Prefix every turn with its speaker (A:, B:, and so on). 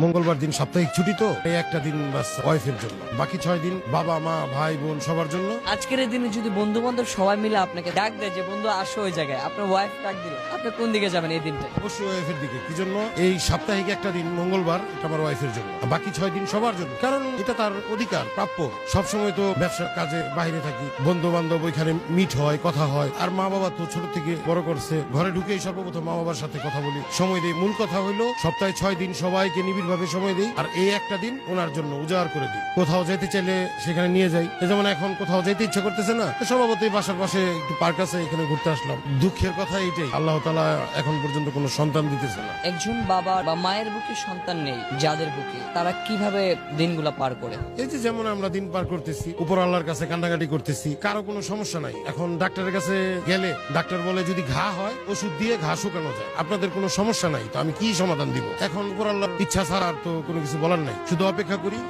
A: মঙ্গলবার দিন সাপ্তাহিক ছুটি তো এই একটা দিন বাস ওয়াইফের জন্য, বাকি 6 দিন বাবা মা ভাই বোন সবার জন্য।
B: আজকের এই দিনে যদি বন্ধু বান্ধব সবাই মিলে আপনাকে ডাক দেয় যে বন্ধু আসো ওই জায়গায়, আপনার ওয়াইফ ডাক দিল, আপনি কোন দিকে যাবেন এই দিনটা?
A: অবশ্যই ওয়াইফের দিকে। কি জন্য? এই সাপ্তাহিক একটা দিন মঙ্গলবার এটা আমার ওয়াইফের জন্য, বাকি 6 দিন সবার জন্য, কারণ এটা তার অধিকার, প্রাপ্য। সবসময় তো ব্যবসার কাজে বাইরে থাকি, বন্ধু বান্ধব ওইখানে মিট হয়, কথা হয়। আর মা বাবা তো ছোট থেকে বড় করছে, ঘরে ঢুকেই সর্বপ্রথম মা বাবার সাথে কথা বলি, সময় দিই। মূল কথা হইলো সপ্তাহে 6 দিন সবাইকে নিবিড় ভাবে সময় দিই, আর এই একটা দিন ওনার জন্য উজাড় করে দিই। কোথাও যেতে চাইলে সেখানে নিয়ে যাই। যেমন এখন কোথাও যেতে ইচ্ছা করতেছে না, স্বভাবতই বাসার পাশে একটু পার্ক আছে, এখানে ঘুরতে আসলাম। দুঃখের কথা এইটাই, আল্লাহ তাআলা এখন পর্যন্ত কোনো সন্তান দিতেছে না।
B: একজন বাবা বা মায়ের বুকে সন্তান নেই যাদের বুকে, তারা কিভাবে দিনগুলা পার করে?
A: এই যে যেমন আমরা দিন পার করতেছি, উপর আল্লাহর কাছে কান্নাকাটি করতেছি, কারো কোনো সমস্যা নাই। এখন ডাক্তারের কাছে গেলে ডাক্তার বলে যদি ঘা হয় ওষুধ দিয়ে ঘা শুকানো যায়, আপনাদের কোনো সমস্যা নাই, তো আমি কি সমাধান দিব? এখন উপর আল্লাহর ইচ্ছা ছাড়া আর তো কোনো কিছু বলার নাই, শুধু অপেক্ষা করি।